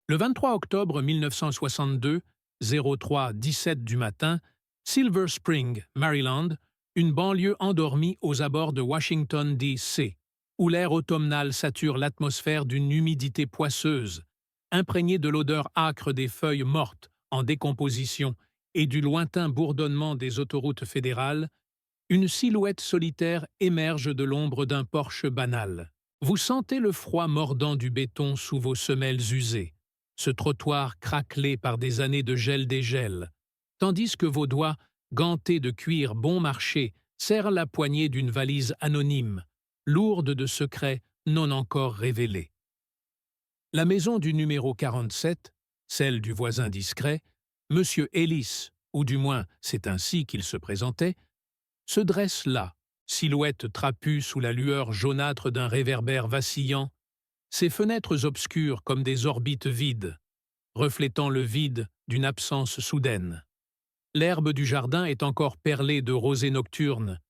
Le 23 octobre 1962, 03:17 du matin, Silver Spring, Maryland, une banlieue endormie aux abords de Washington, D.C., où l'air automnal sature l'atmosphère d'une humidité poisseuse, imprégnée de l'odeur âcre des feuilles mortes en décomposition et du lointain bourdonnement des autoroutes fédérales, une silhouette solitaire émerge de l'ombre d'un porche banal. Vous sentez le froid mordant du béton sous vos semelles usées, ce trottoir craquelé par des années de gel-dégel, tandis que vos doigts, gantés de cuir bon marché, serrent la poignée d'une valise anonyme, lourde de secrets non encore révélés. La maison du numéro 47, celle du voisin discret, Monsieur Ellis, ou du moins c'est ainsi qu'il se présentait, se dresse là, silhouette trapue sous la lueur jaunâtre d'un réverbère vacillant, ses fenêtres obscures comme des orbites vides, reflétant le vide d'une absence soudaine. L'herbe du jardin est encore perlée de rosée nocturne,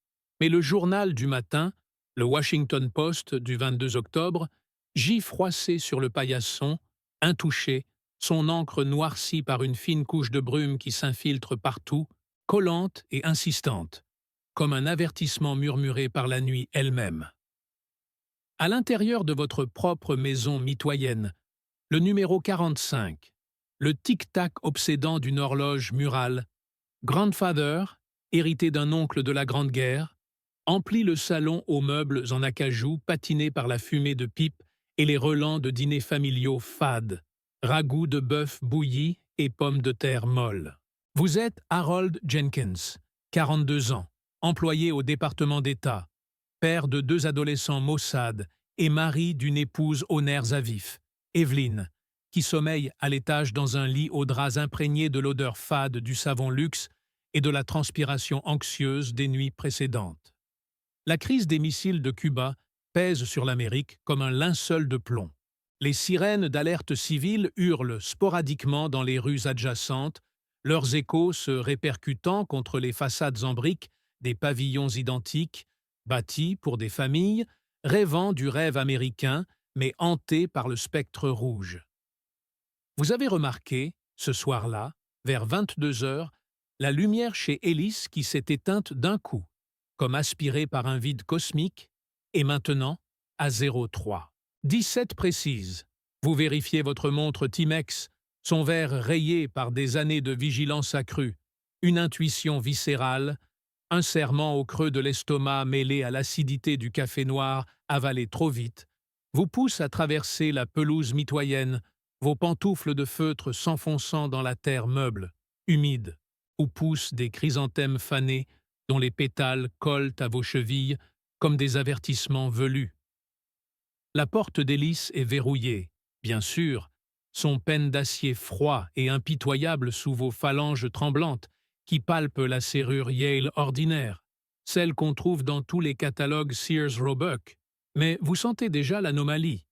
mais le journal du matin, le Washington Post du 22 octobre, gît froissé sur le paillasson, intouché, son encre noircie par une fine couche de brume qui s'infiltre partout, collante et insistante, comme un avertissement murmuré par la nuit elle-même. À l'intérieur de votre propre maison mitoyenne, le numéro 45, le tic-tac obsédant d'une horloge murale, Grandfather, hérité d'un oncle de la Grande Guerre, emplit le salon aux meubles en acajou patinés par la fumée de pipe et les relents de dîners familiaux fades, ragoûts de bœuf bouilli et pommes de terre molles. Vous êtes Harold Jenkins, 42 ans, employé au département d'État, père de 2 adolescents maussades et mari d'une épouse aux nerfs à vif, Evelyn, qui sommeille à l'étage dans un lit aux draps imprégnés de l'odeur fade du savon luxe et de la transpiration anxieuse des nuits précédentes. La crise des missiles de Cuba pèse sur l'Amérique comme un linceul de plomb. Les sirènes d'alerte civile hurlent sporadiquement dans les rues adjacentes, leurs échos se répercutant contre les façades en briques des pavillons identiques, bâtis pour des familles, rêvant du rêve américain, mais hantés par le spectre rouge. Vous avez remarqué, ce soir-là, vers 22 heures, la lumière chez Ellis qui s'est éteinte d'un coup, comme aspirée par un vide cosmique, et maintenant à 03. 17 précise. Vous vérifiez votre montre Timex, son verre rayé par des années de vigilance accrue, une intuition viscérale, un serrement au creux de l'estomac mêlé à l'acidité du café noir avalé trop vite, vous pousse à traverser la pelouse mitoyenne, vos pantoufles de feutre s'enfonçant dans la terre meuble, humide, où poussent des chrysanthèmes fanés dont les pétales collent à vos chevilles comme des avertissements velus. La porte d'Ellis est verrouillée, bien sûr, son peigne d'acier froid et impitoyable sous vos phalanges tremblantes qui palpent la serrure Yale ordinaire, celle qu'on trouve dans tous les catalogues Sears-Roebuck. Mais vous sentez déjà l'anomalie.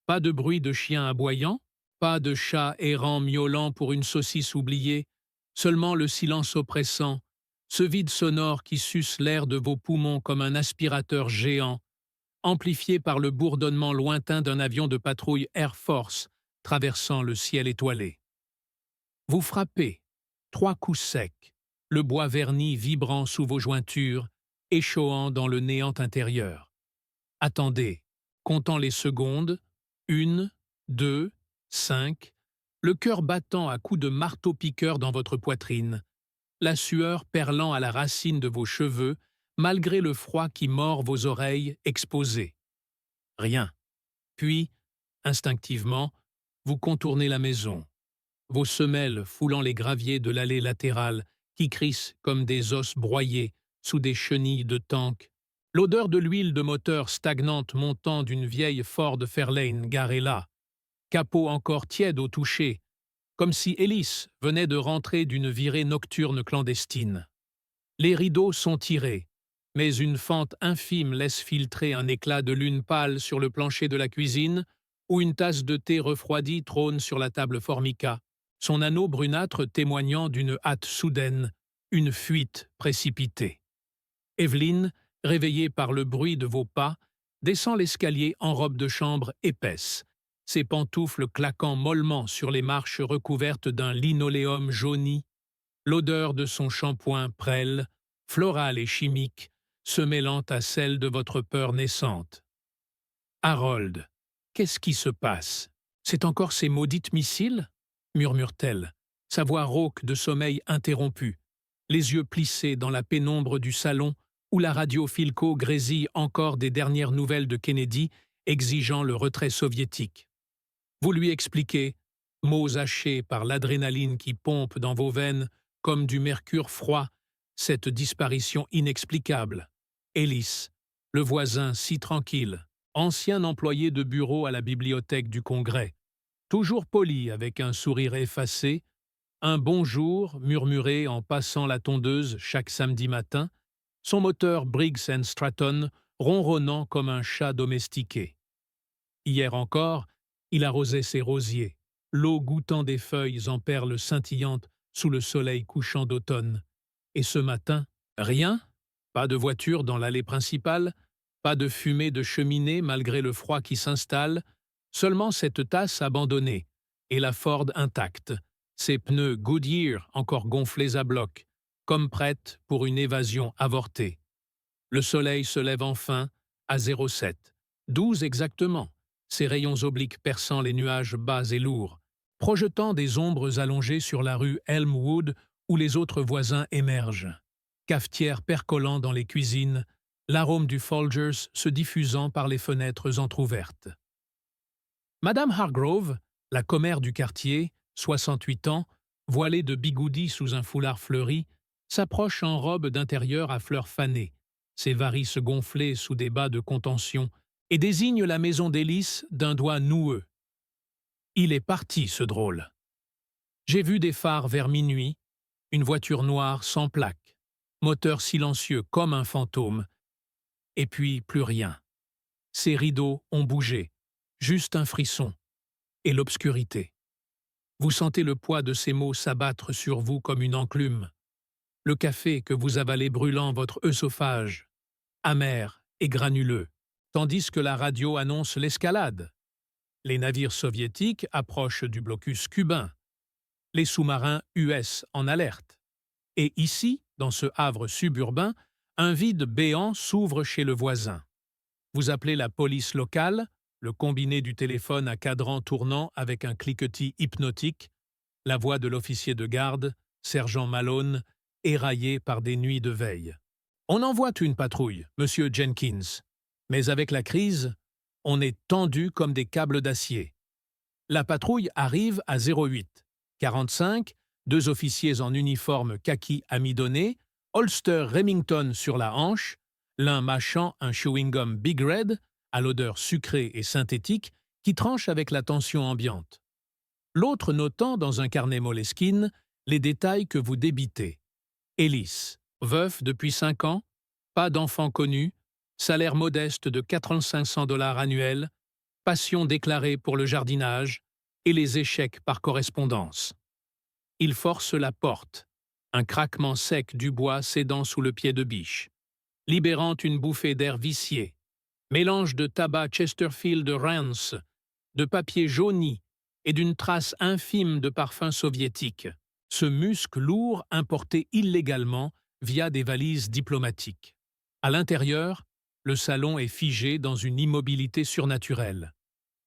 Pas de bruit de chien aboyant, pas de chat errant miaulant pour une saucisse oubliée, seulement le silence oppressant, ce vide sonore qui suce l'air de vos poumons comme un aspirateur géant, amplifié par le bourdonnement lointain d'un avion de patrouille Air Force traversant le ciel étoilé. Vous frappez, 3 coups secs, le bois verni vibrant sous vos jointures, échauant dans le néant intérieur. Attendez, comptant les secondes, 1, 2, 5, le cœur battant à coups de marteau-piqueur dans votre poitrine, la sueur perlant à la racine de vos cheveux, malgré le froid qui mord vos oreilles exposées. Rien. Puis, instinctivement, vous contournez la maison, vos semelles foulant les graviers de l'allée latérale qui crissent comme des os broyés sous des chenilles de tank, l'odeur de l'huile de moteur stagnante montant d'une vieille Ford Fairlane garée là, capot encore tiède au toucher, comme si Ellis venait de rentrer d'une virée nocturne clandestine. Les rideaux sont tirés, mais une fente infime laisse filtrer un éclat de lune pâle sur le plancher de la cuisine, où une tasse de thé refroidi trône sur la table formica, son anneau brunâtre témoignant d'une hâte soudaine, une fuite précipitée. Evelyn, réveillée par le bruit de vos pas, descend l'escalier en robe de chambre épaisse, ses pantoufles claquant mollement sur les marches recouvertes d'un linoléum jauni, l'odeur de son shampoing prêle, florale et chimique, se mêlant à celle de votre peur naissante. Harold, qu'est-ce qui se passe? C'est encore ces maudites missiles? Murmure-t-elle, sa voix rauque de sommeil interrompu, les yeux plissés dans la pénombre du salon où la radio Philco grésille encore des dernières nouvelles de Kennedy exigeant le retrait soviétique. Vous lui expliquez, mots hachés par l'adrénaline qui pompe dans vos veines comme du mercure froid, cette disparition inexplicable. Ellis, le voisin si tranquille, ancien employé de bureau à la bibliothèque du Congrès, toujours poli avec un sourire effacé, un bonjour murmuré en passant la tondeuse chaque samedi matin, son moteur Briggs & Stratton ronronnant comme un chat domestiqué. Hier encore, il arrosait ses rosiers, l'eau goûtant des feuilles en perles scintillantes sous le soleil couchant d'automne. Et ce matin, rien? Pas de voiture dans l'allée principale, pas de fumée de cheminée malgré le froid qui s'installe, seulement cette tasse abandonnée, et la Ford intacte, ses pneus Goodyear encore gonflés à bloc, comme prêtes pour une évasion avortée. Le soleil se lève enfin à 07, 12 exactement, ses rayons obliques perçant les nuages bas et lourds, projetant des ombres allongées sur la rue Elmwood où les autres voisins émergent. Cafetière percolant dans les cuisines, l'arôme du Folgers se diffusant par les fenêtres entr'ouvertes. Madame Hargrove, la commère du quartier, 68 ans, voilée de bigoudis sous un foulard fleuri, s'approche en robe d'intérieur à fleurs fanées, ses varices gonflées sous des bas de contention, et désigne la maison d'Ellis d'un doigt noueux. Il est parti, ce drôle. J'ai vu des phares vers minuit, une voiture noire sans plaque, moteur silencieux comme un fantôme, et puis plus rien. Ses rideaux ont bougé, juste un frisson, et l'obscurité. Vous sentez le poids de ces mots s'abattre sur vous comme une enclume. Le café que vous avalez brûlant votre œsophage, amer et granuleux, tandis que la radio annonce l'escalade. Les navires soviétiques approchent du blocus cubain. Les sous-marins US en alerte. Et ici, dans ce havre suburbain, un vide béant s'ouvre chez le voisin. Vous appelez la police locale, le combiné du téléphone à cadran tournant avec un cliquetis hypnotique, la voix de l'officier de garde, sergent Malone, éraillé par des nuits de veille. On envoie une patrouille, monsieur Jenkins, mais avec la crise, on est tendu comme des câbles d'acier. La patrouille arrive à 08, 45, deux officiers en uniforme kaki amidonné, holster Remington sur la hanche, l'un mâchant un chewing-gum Big Red, à l'odeur sucrée et synthétique, qui tranche avec la tension ambiante. L'autre notant dans un carnet Moleskine les détails que vous débitez. Ellis, veuf depuis 5 ans, pas d'enfant connu, salaire modeste de 4500 $ annuels, passion déclarée pour le jardinage et les échecs par correspondance. Il force la porte, un craquement sec du bois cédant sous le pied de biche, libérant une bouffée d'air vicié, mélange de tabac Chesterfield Rance, de papier jauni et d'une trace infime de parfum soviétique, ce musc lourd importé illégalement via des valises diplomatiques. À l'intérieur, le salon est figé dans une immobilité surnaturelle.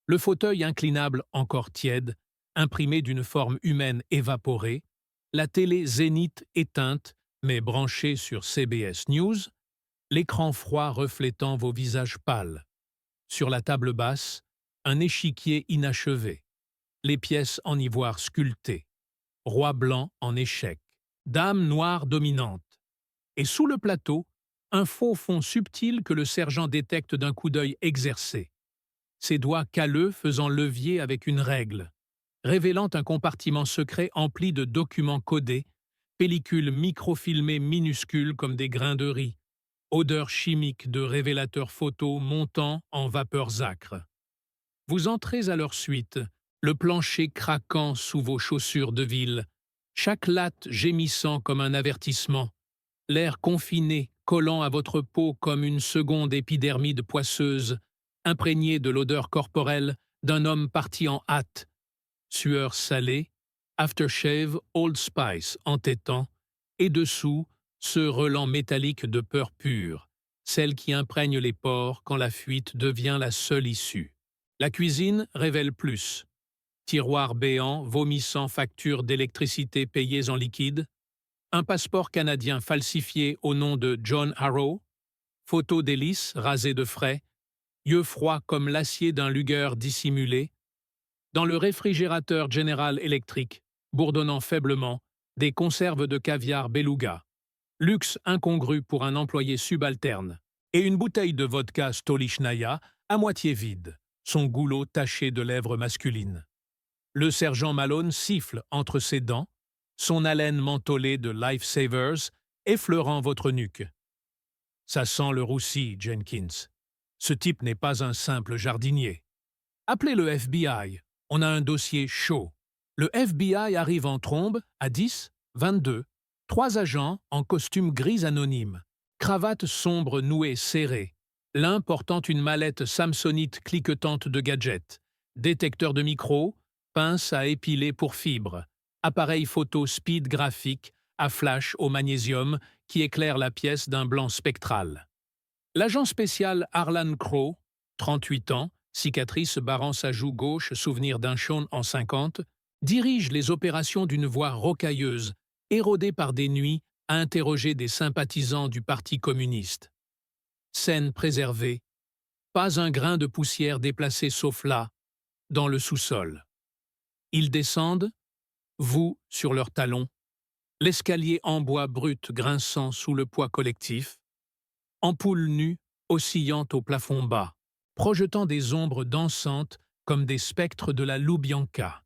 Le fauteuil inclinable encore tiède, imprimé d'une forme humaine évaporée, la télé Zénith éteinte mais branchée sur CBS News, l'écran froid reflétant vos visages pâles. Sur la table basse, un échiquier inachevé, les pièces en ivoire sculpté, roi blanc en échec, dame noire dominante, et sous le plateau, un faux fond subtil que le sergent détecte d'un coup d'œil exercé, ses doigts calleux faisant levier avec une règle, révélant un compartiment secret empli de documents codés, pellicules microfilmées minuscules comme des grains de riz, odeur chimique de révélateurs photos montant en vapeurs âcres. Vous entrez à leur suite, le plancher craquant sous vos chaussures de ville, chaque latte gémissant comme un avertissement, l'air confiné collant à votre peau comme une seconde épidermide poisseuse, imprégnée de l'odeur corporelle d'un homme parti en hâte, sueur salée, aftershave Old Spice entêtant, et dessous, ce relent métallique de peur pure, celle qui imprègne les pores quand la fuite devient la seule issue. La cuisine révèle plus. Tiroir béant, vomissant factures d'électricité payées en liquide, un passeport canadien falsifié au nom de John Harrow, photo d'hélice rasée de frais, yeux froids comme l'acier d'un Luger dissimulé, dans le réfrigérateur General Electric, bourdonnant faiblement, des conserves de caviar beluga, luxe incongru pour un employé subalterne, et une bouteille de vodka Stolichnaya à moitié vide, son goulot taché de lèvres masculines. Le sergent Malone siffle entre ses dents, son haleine mentholée de Lifesavers effleurant votre nuque. Ça sent le roussi, Jenkins. Ce type n'est pas un simple jardinier. Appelez le FBI. On a un dossier chaud. Le FBI arrive en trombe à 10, 22. 3 agents en costume gris anonyme, cravate sombre nouée serrée, l'un portant une mallette samsonite cliquetante de gadgets, détecteur de micro, pince à épiler pour fibres, appareil photo speed graphique à flash au magnésium qui éclaire la pièce d'un blanc spectral. L'agent spécial Harlan Crowe, 38 ans, cicatrice barrant sa joue gauche, souvenir d'un Sean en 50, dirige les opérations d'une voix rocailleuse, érodée par des nuits à interroger des sympathisants du Parti communiste. Scène préservée, pas un grain de poussière déplacé sauf là, dans le sous-sol. Ils descendent, vous sur leurs talons, l'escalier en bois brut grinçant sous le poids collectif, ampoule nue oscillant au plafond bas, projetant des ombres dansantes comme des spectres de la Loubianka.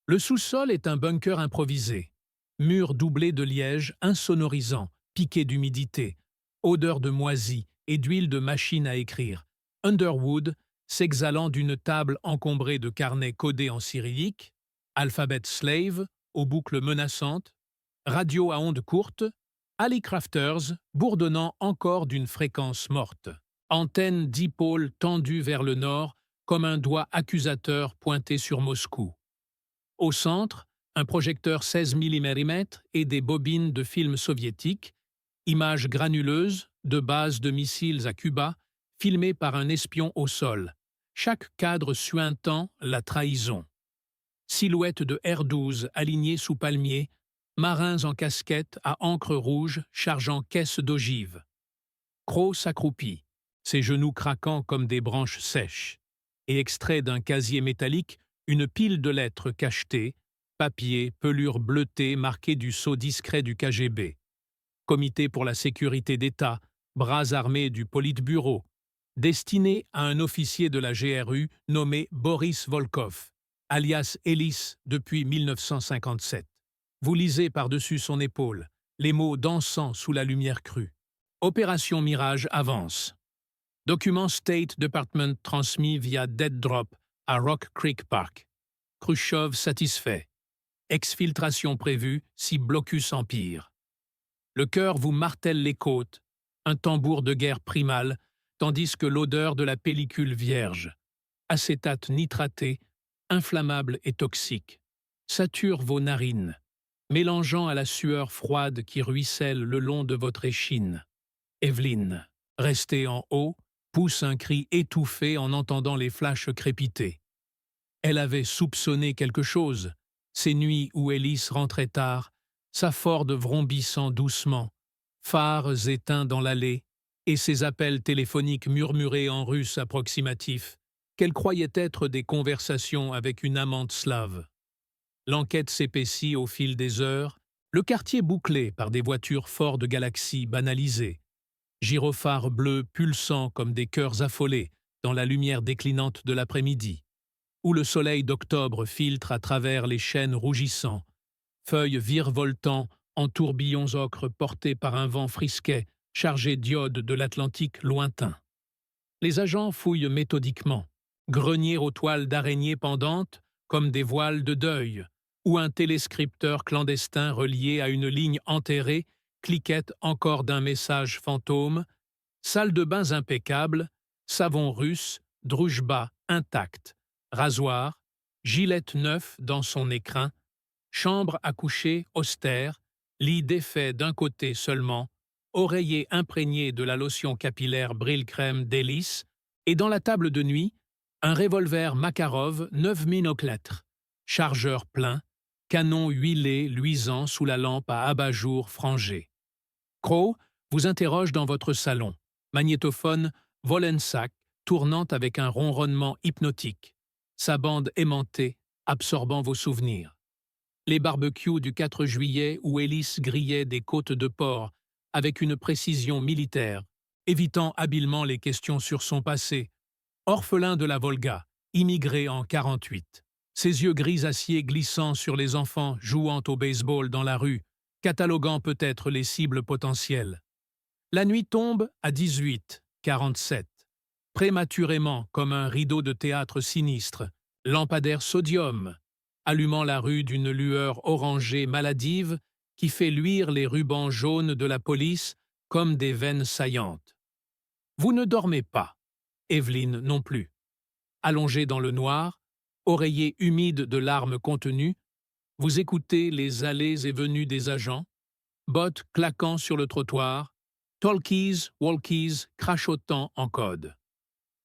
Le sous-sol est un bunker improvisé, mur doublé de liège insonorisant, piqué d'humidité, odeur de moisi et d'huile de machine à écrire, Underwood s'exhalant d'une table encombrée de carnets codés en cyrillique, alphabet slave aux boucles menaçantes, radio à ondes courtes, Alley Crafters bourdonnant encore d'une fréquence morte, antenne dipôle tendue vers le nord comme un doigt accusateur pointé sur Moscou. Au centre, un projecteur 16 mm et des bobines de films soviétiques, images granuleuses de bases de missiles à Cuba, filmées par un espion au sol, chaque cadre suintant la trahison. Silhouette de R-12 alignée sous palmiers, marins en casquette à encre rouge chargeant caisses d'ogives. Crowe s'accroupit, ses genoux craquant comme des branches sèches, et extrait d'un casier métallique une pile de lettres cachetées, papier, pelure bleutée marquée du sceau discret du KGB. Comité pour la sécurité d'État, bras armés du Politburo, destiné à un officier de la GRU nommé Boris Volkov, alias Hélice depuis 1957. Vous lisez par-dessus son épaule, les mots dansant sous la lumière crue. Opération Mirage avance. Document State Department transmis via Dead Drop à Rock Creek Park. Khrushchev satisfait. Exfiltration prévue si blocus empire. Le cœur vous martèle les côtes, un tambour de guerre primal, tandis que l'odeur de la pellicule vierge, acétate nitraté, inflammable et toxique, sature vos narines, mélangeant à la sueur froide qui ruisselle le long de votre échine. Evelyne, restée en haut, pousse un cri étouffé en entendant les flashs crépiter. Elle avait soupçonné quelque chose, ces nuits où Hélice rentrait tard, sa Ford vrombissant doucement, phares éteints dans l'allée, et ses appels téléphoniques murmurés en russe approximatif, qu'elle croyait être des conversations avec une amante slave. L'enquête s'épaissit au fil des heures, le quartier bouclé par des voitures Ford Galaxy banalisées, gyrophares bleus pulsant comme des cœurs affolés dans la lumière déclinante de l'après-midi, où le soleil d'octobre filtre à travers les chênes rougissants, feuilles virevoltant en tourbillons ocre portés par un vent frisquet chargé d'iode de l'Atlantique lointain. Les agents fouillent méthodiquement, greniers aux toiles d'araignées pendantes comme des voiles de deuil, où un téléscripteur clandestin relié à une ligne enterrée cliquette encore d'un message fantôme, salle de bains impeccable, savon russe, droujba intact, rasoir, gilette neuf dans son écrin, chambre à coucher austère, lit défait d'un côté seulement, oreiller imprégné de la lotion capillaire Brylcrème d'Hélice, et dans la table de nuit, un revolver Makarov 9 oclètres, chargeur plein, canon huilé luisant sous la lampe à abat-jour frangé. Crow vous interroge dans votre salon, magnétophone Wollensak tournant avec un ronronnement hypnotique, sa bande aimantée absorbant vos souvenirs. Les barbecues du 4 juillet où Hélice grillait des côtes de porc avec une précision militaire, évitant habilement les questions sur son passé, orphelin de la Volga, immigré en 48. Ses yeux gris-acier glissant sur les enfants jouant au baseball dans la rue, cataloguant peut-être les cibles potentielles. La nuit tombe à 18h47. Prématurément comme un rideau de théâtre sinistre, lampadaire sodium, allumant la rue d'une lueur orangée maladive qui fait luire les rubans jaunes de la police comme des veines saillantes. Vous ne dormez pas, Evelyne non plus. Allongée dans le noir, oreiller humide de larmes contenues, vous écoutez les allées et venues des agents, bottes claquant sur le trottoir, talkies, walkies crachotant en code.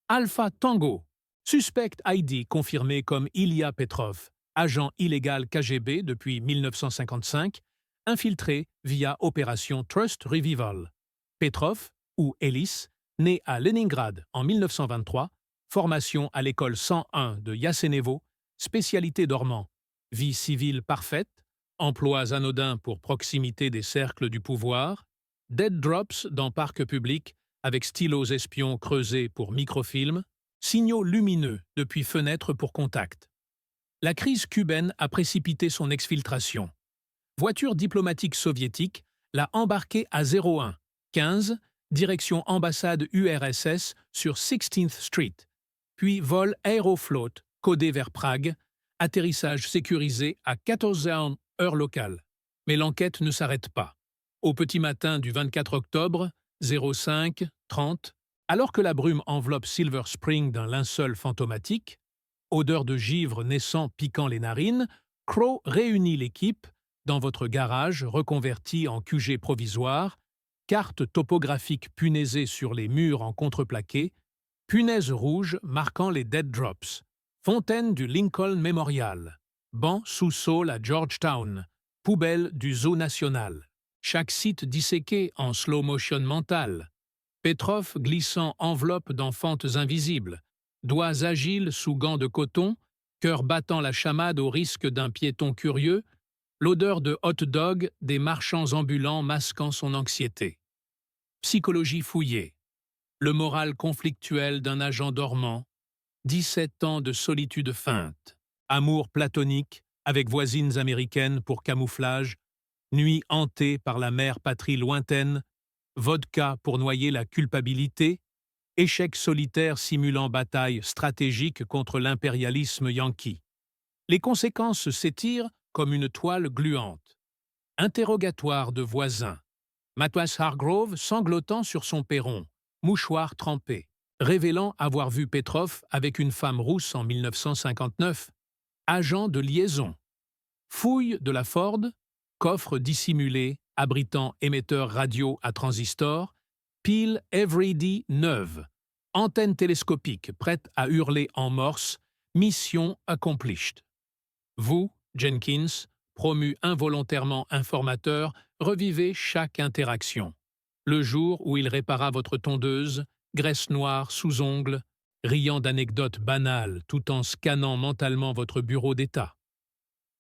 Alpha Tango, suspect ID confirmé comme Ilya Petrov, agent illégal KGB depuis 1955, infiltré via opération Trust Revival. Petrov, ou Hélice, né à Leningrad en 1923, formation à l'école 101 de Yasenevo, spécialité dormant, vie civile parfaite, emplois anodins pour proximité des cercles du pouvoir, dead drops dans parcs publics avec stylos espions creusés pour microfilms, signaux lumineux depuis fenêtres pour contact. La crise cubaine a précipité son exfiltration. Voiture diplomatique soviétique l'a embarqué à 01, 15, direction ambassade URSS sur 16th Street, puis vol Aeroflot, codé vers Prague, atterrissage sécurisé à 14h heure locale. Mais l'enquête ne s'arrête pas. Au petit matin du 24 octobre, 05:30, alors que la brume enveloppe Silver Spring d'un linceul fantomatique, odeur de givre naissant piquant les narines, Crow réunit l'équipe dans votre garage reconverti en QG provisoire, carte topographique punaisée sur les murs en contreplaqué, punaise rouge marquant les dead drops, fontaine du Lincoln Memorial, banc sous-sol à Georgetown, poubelle du Zoo National. Chaque site disséqué en slow motion mental. Petrov glissant enveloppe dans fentes invisibles, doigts agiles sous gants de coton, cœur battant la chamade au risque d'un piéton curieux, l'odeur de hot dog des marchands ambulants masquant son anxiété. Psychologie fouillée. Le moral conflictuel d'un agent dormant. 17 ans de solitude feinte. Amour platonique avec voisines américaines pour camouflage. Nuit hantée par la mère patrie lointaine. Vodka pour noyer la culpabilité. Échec solitaire simulant bataille stratégique contre l'impérialisme yankee. Les conséquences s'étirent comme une toile gluante. Interrogatoire de voisins. Mathias Hargrove sanglotant sur son perron, mouchoir trempé, révélant avoir vu Petrov avec une femme rousse en 1959. Agent de liaison. Fouille de la Ford, coffre dissimulé abritant émetteur radio à transistor, pile Eveready neuve, antenne télescopique prête à hurler en morse, mission accomplished. Vous, Jenkins, promu involontairement informateur, revivez chaque interaction. Le jour où il répara votre tondeuse, graisse noire sous ongles, riant d'anecdotes banales tout en scannant mentalement votre bureau d'état.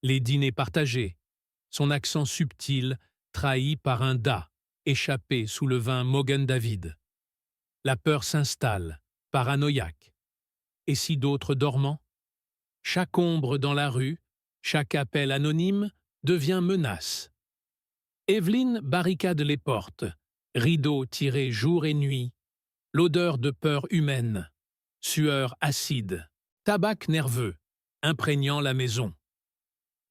Les dîners partagés, son accent subtil trahi par un da, échappé sous le vin Mogen David. La peur s'installe, paranoïaque. Et si d'autres dormants? Chaque ombre dans la rue, chaque appel anonyme devient menace. Evelyne barricade les portes, rideaux tirés jour et nuit, l'odeur de peur humaine, sueur acide, tabac nerveux, imprégnant la maison.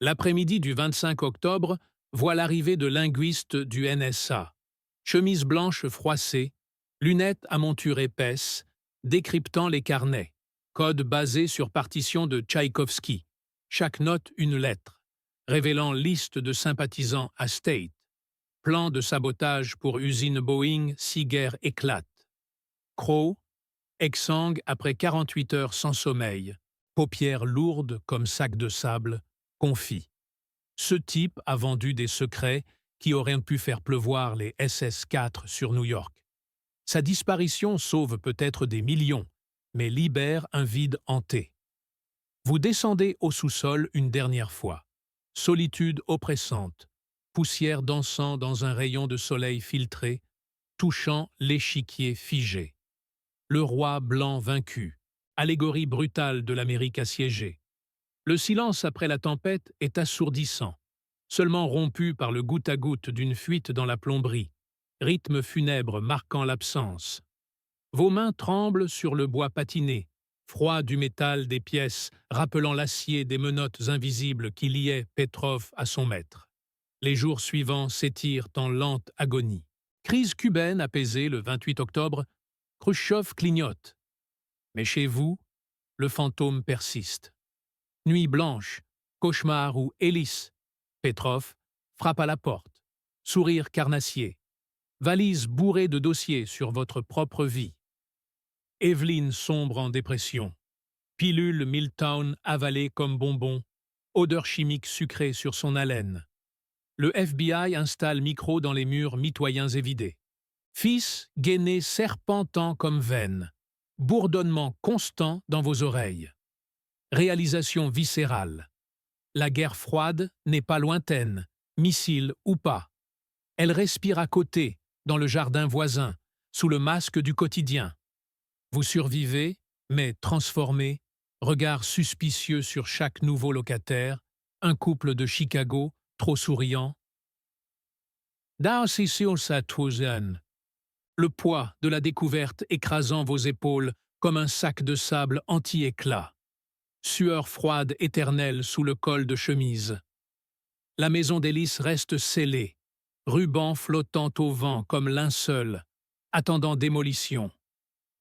L'après-midi du 25 octobre voit l'arrivée de linguistes du NSA, chemise blanche froissée, lunettes à monture épaisse, décryptant les carnets. Code basé sur partition de Tchaïkovski. Chaque note une lettre. Révélant liste de sympathisants à State. Plan de sabotage pour usine Boeing si guerre éclate. Crow, exsangue après 48 heures sans sommeil, paupières lourdes comme sac de sable, confie. Ce type a vendu des secrets qui auraient pu faire pleuvoir les SS-4 sur New York. Sa disparition sauve peut-être des millions, mais libère un vide hanté. Vous descendez au sous-sol une dernière fois. Solitude oppressante, poussière dansant dans un rayon de soleil filtré, touchant l'échiquier figé. Le roi blanc vaincu, allégorie brutale de l'Amérique assiégée. Le silence après la tempête est assourdissant, seulement rompu par le goutte à goutte d'une fuite dans la plomberie, rythme funèbre marquant l'absence. Vos mains tremblent sur le bois patiné, froid du métal des pièces, rappelant l'acier des menottes invisibles qui liaient Petrov à son maître. Les jours suivants s'étirent en lente agonie. Crise cubaine apaisée le 28 octobre, Khrouchtchev clignote. Mais chez vous, le fantôme persiste. Nuit blanche, cauchemar ou hélice, Petrov frappe à la porte. Sourire carnassier. Valise bourrée de dossiers sur votre propre vie. Evelyne sombre en dépression. Pilule Milltown avalée comme bonbon. Odeur chimique sucrée sur son haleine. Le FBI installe micro dans les murs mitoyens et vidés. Fils gainé serpentant comme veine. Bourdonnement constant dans vos oreilles. Réalisation viscérale. La guerre froide n'est pas lointaine, missile ou pas. Elle respire à côté, dans le jardin voisin, sous le masque du quotidien. Vous survivez, mais transformé, regard suspicieux sur chaque nouveau locataire, un couple de Chicago, trop souriant. Le poids de la découverte écrasant vos épaules comme un sac de sable anti-éclat. Sueur froide éternelle sous le col de chemise. La maison d'Hélice reste scellée, ruban flottant au vent comme linceul, attendant démolition.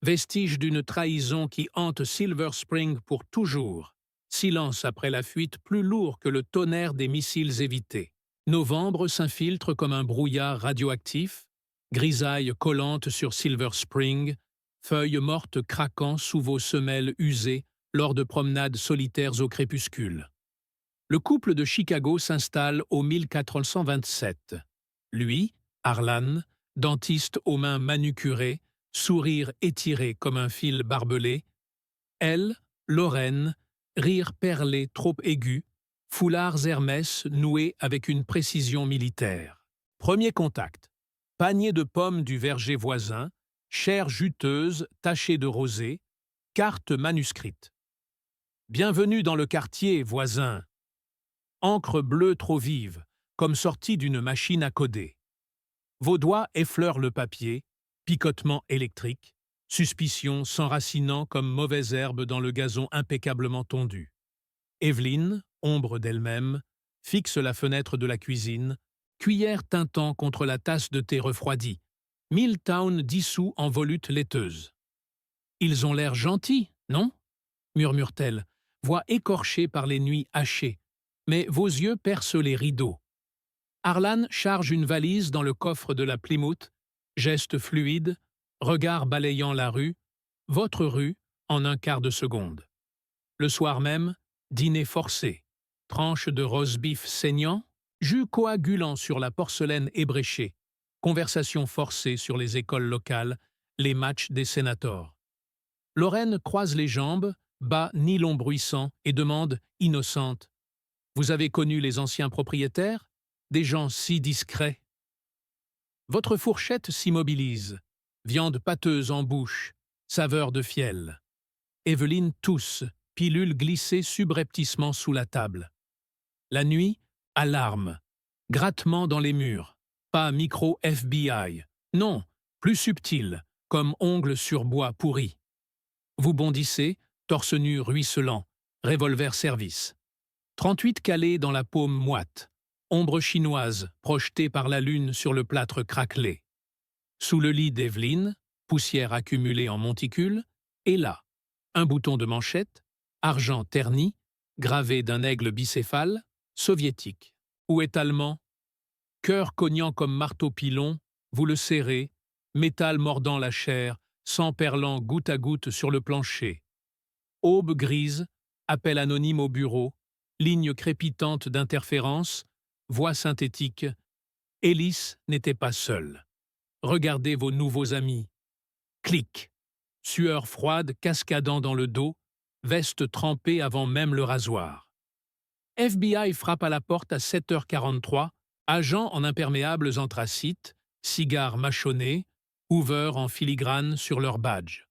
Vestige d'une trahison qui hante Silver Spring pour toujours. Silence après la fuite plus lourd que le tonnerre des missiles évités. Novembre s'infiltre comme un brouillard radioactif, grisaille collante sur Silver Spring, feuilles mortes craquant sous vos semelles usées lors de promenades solitaires au crépuscule. Le couple de Chicago s'installe au 1427. Lui, Harlan, dentiste aux mains manucurées, sourire étiré comme un fil barbelé. Elle, Lorraine, rire perlé trop aigu, foulards Hermès noués avec une précision militaire. Premier contact. Panier de pommes du verger voisin, chair juteuse tachée de rosée, carte manuscrite. Bienvenue dans le quartier, voisin. Encre bleue trop vive, comme sortie d'une machine à coder. Vos doigts effleurent le papier, picotement électrique, suspicion s'enracinant comme mauvaise herbe dans le gazon impeccablement tondu. Evelyne, ombre d'elle-même, fixe la fenêtre de la cuisine, cuillère tintant contre la tasse de thé refroidie, Milltown dissous en volute laiteuse. « Ils ont l'air gentils, non ?» murmure-t-elle, voix écorchée par les nuits hachées, mais vos yeux percent les rideaux. Harlan charge une valise dans le coffre de la Plymouth, geste fluide, regard balayant la rue, votre rue, en un quart de seconde. Le soir même, dîner forcé, tranche de roast-beef saignant, jus coagulant sur la porcelaine ébréchée, conversation forcée sur les écoles locales, les matchs des sénators. Lorraine croise les jambes, bat nylon bruissant et demande, innocente, « Vous avez connu les anciens propriétaires? Des gens si discrets. » Votre fourchette s'immobilise, viande pâteuse en bouche, saveur de fiel. Evelyne tousse, pilule glissée subrepticement sous la table. La nuit, alarme, grattement dans les murs, pas micro FBI, non, plus subtil, comme ongle sur bois pourri. Vous bondissez, torse nu ruisselant, revolver service. 38 calés dans la paume moite, ombre chinoise projetée par la lune sur le plâtre craquelé. Sous le lit d'Evelyne, poussière accumulée en monticule, et là, Un bouton de manchette, argent terni, gravé d'un aigle bicéphale, soviétique. Ou étalement, cœur cognant comme marteau-pilon, vous le serrez, métal mordant la chair, sang perlant goutte à goutte sur le plancher. Aube grise, appel anonyme au bureau, ligne crépitante d'interférence, voix synthétique. Hélice n'était pas seule. Regardez vos nouveaux amis. Clic. Sueur froide cascadant dans le dos, veste trempée avant même le rasoir. FBI frappe à la porte à 7h43, agents en imperméables anthracites, cigares mâchonnés, Hoover en filigrane sur leur badge.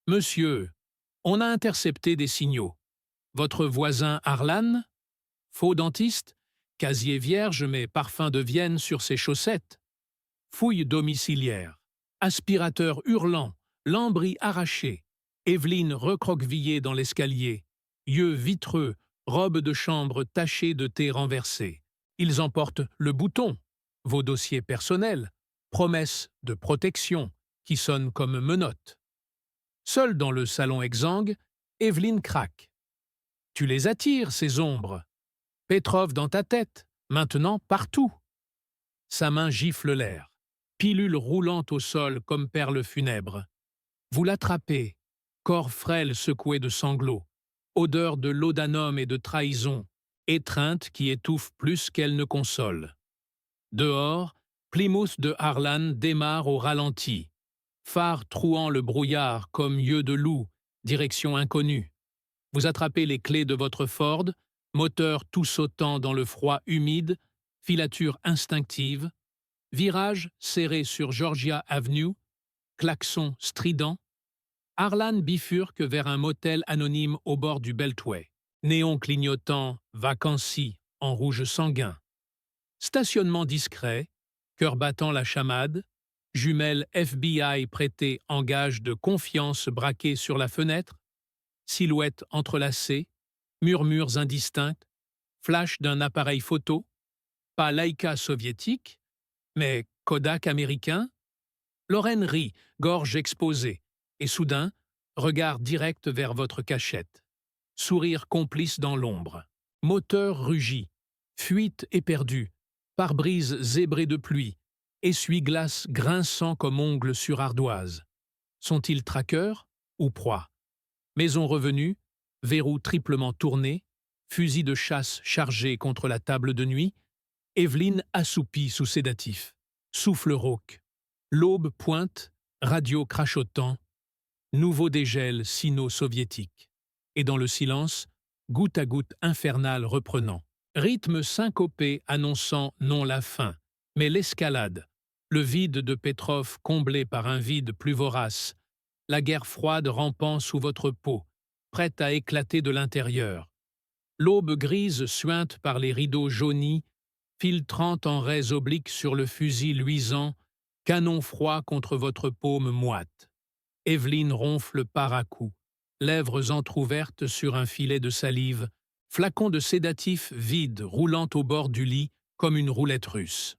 Monsieur, on a intercepté des signaux. Votre voisin Harlan? Faux dentiste? Casier vierge mais parfum de Vienne sur ses chaussettes. Fouille domiciliaire. Aspirateur hurlant, lambris arraché. Evelyne recroquevillée dans l'escalier. Yeux vitreux, robe de chambre tachée de thé renversé. Ils emportent le bouton, vos dossiers personnels, promesses de protection qui sonnent comme menottes. Seule dans le salon exsangue, Evelyne craque. Tu les attires, ces ombres. Petrov dans ta tête, maintenant partout. Sa main gifle l'air, pilule roulante au sol comme perle funèbre. Vous l'attrapez, corps frêle secoué de sanglots, odeur de laudanum et de trahison, étreinte qui étouffe plus qu'elle ne console. Dehors, Plymouth de Harlan démarre au ralenti, phare trouant le brouillard comme yeux de loup, direction inconnue. Vous attrapez les clés de votre Ford, moteur tout sautant dans le froid humide, filature instinctive, virage serré sur Georgia Avenue, klaxon strident. Harlan bifurque vers un motel anonyme au bord du Beltway. Néon clignotant, vacancy en rouge sanguin. Stationnement discret, cœur battant la chamade, jumelle FBI prêtée en gage de confiance braquée sur la fenêtre, silhouettes entrelacées, murmures indistincts, flash d'un appareil photo, pas Leica soviétique, mais Kodak américain. Lorraine rit, gorge exposée, et soudain, regard direct vers votre cachette. Sourire complice dans l'ombre. Moteur rugit, fuite éperdue, pare-brise zébré de pluie, essuie-glace grinçant comme ongle sur ardoise. Sont-ils traqueurs ou proies? Maison revenue, verrou triplement tourné, fusil de chasse chargé contre la table de nuit, Evelyne assoupie sous sédatif, souffle rauque. L'aube pointe, radio crachotant, nouveau dégel sino-soviétique. Et dans le silence, goutte à goutte infernale reprenant. Rythme syncopé annonçant non la fin, mais l'escalade, le vide de Petrov comblé par un vide plus vorace, la guerre froide rampant sous votre peau, prête à éclater de l'intérieur. L'aube grise suinte par les rideaux jaunis, filtrant en raies obliques sur le fusil luisant, canon froid contre votre paume moite. Evelyne ronfle par à coups, lèvres entr'ouvertes sur un filet de salive, flacon de sédatif vide roulant au bord du lit comme une roulette russe.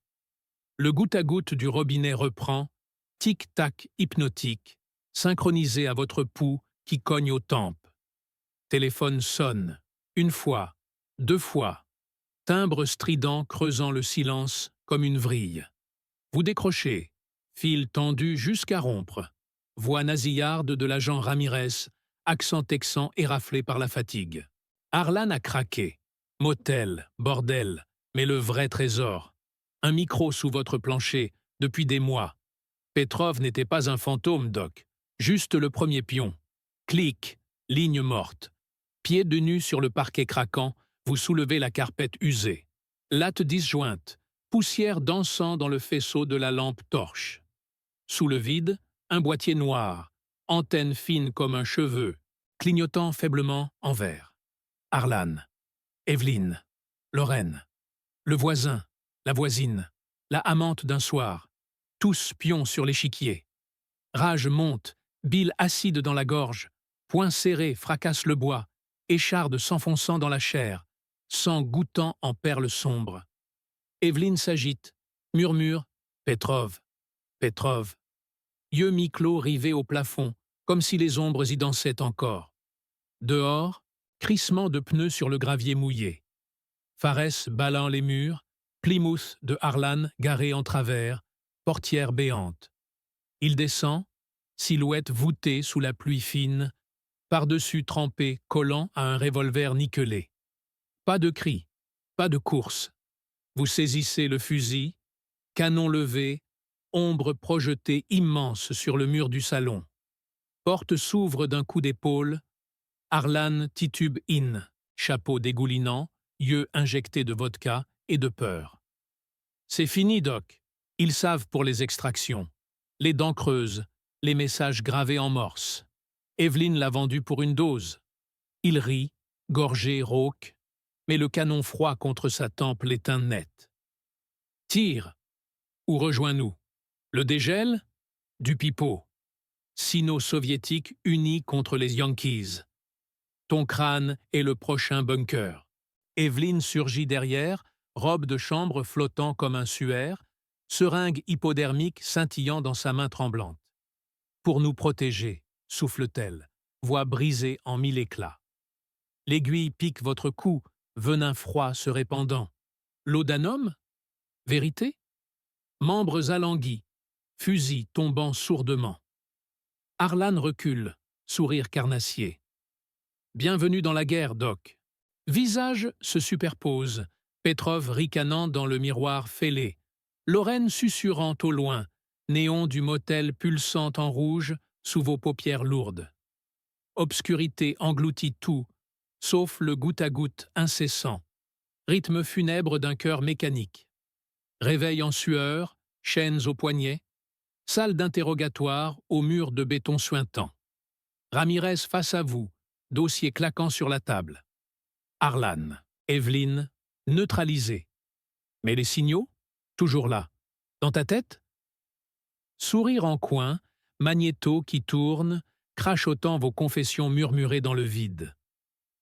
Le goutte à goutte du robinet reprend, tic-tac hypnotique, synchronisé à votre pouls qui cogne aux tempes. Téléphone sonne, une fois, deux fois, timbre strident creusant le silence comme une vrille. Vous décrochez, fil tendu jusqu'à rompre, voix nasillarde de l'agent Ramirez, accent texan éraflé par la fatigue. Harlan a craqué. Motel, bordel, mais le vrai trésor. Un micro sous votre plancher, depuis des mois. Petrov n'était pas un fantôme, Doc. Juste le premier pion. Clic, ligne morte. Pieds de nu sur le parquet craquant, vous soulevez la carpette usée. Latte disjointe, poussière dansant dans le faisceau de la lampe torche. Sous le vide, un boîtier noir, antenne fine comme un cheveu, clignotant faiblement en vert. Harlan, Evelyne, Lorraine, le voisin, la voisine, la amante d'un soir, tous pions sur l'échiquier. Rage monte, bile acide dans la gorge, poing serré fracasse le bois, écharde s'enfonçant dans la chair, sang goûtant en perles sombres. Evelyne s'agite, murmure « Petrov, Petrov ». Yeux mi-clos rivés au plafond, comme si les ombres y dansaient encore. Dehors, crissement de pneus sur le gravier mouillé. Fares ballant les murs, Plymouth de Harlan garé en travers, portière béante. Il descend, silhouette voûtée sous la pluie fine, par-dessus trempé, collant à un revolver nickelé. Pas de cri, pas de course. Vous saisissez le fusil, canon levé, ombre projetée immense sur le mur du salon. Porte s'ouvre d'un coup d'épaule, Harlan titube in, chapeau dégoulinant, yeux injectés de vodka et de peur. C'est fini, Doc. Ils savent pour les extractions. Les dents creuses, les messages gravés en morse. Evelyn l'a vendu pour une dose. Il rit, gorgé, rauque, mais le canon froid contre sa tempe l'éteint net. Tire, ou rejoins-nous. Le dégel? Du pipeau. Sino-soviétique unis contre les Yankees. Ton crâne est le prochain bunker. Evelyn surgit derrière, robe de chambre flottant comme un suaire, seringue hypodermique scintillant dans sa main tremblante. Pour nous protéger, souffle-t-elle, voix brisée en mille éclats. L'aiguille pique votre cou, venin froid se répandant. Laudanum? Vérité? Membres alanguis, fusil tombant sourdement. Harlan recule, sourire carnassier. Bienvenue dans la guerre, Doc. Visages se superposent, Petrov ricanant dans le miroir fêlé, Lorraine susurrant au loin, néon du motel pulsant en rouge sous vos paupières lourdes. Obscurité engloutit tout, sauf le goutte à goutte incessant, rythme funèbre d'un cœur mécanique. Réveil en sueur, chaînes aux poignets, salle d'interrogatoire au mur de béton suintant. Ramirez face à vous, dossier claquant sur la table. Harlan, Evelyn, neutralisés. Mais les signaux? Toujours là. Dans ta tête? Sourire en coin, magnéto qui tourne, crachotant vos confessions murmurées dans le vide.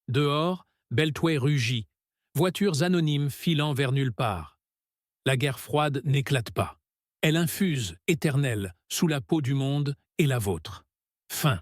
Dehors, Beltway rugit, voitures anonymes filant vers nulle part. La guerre froide n'éclate pas. Elle infuse, éternelle, sous la peau du monde et la vôtre. Fin.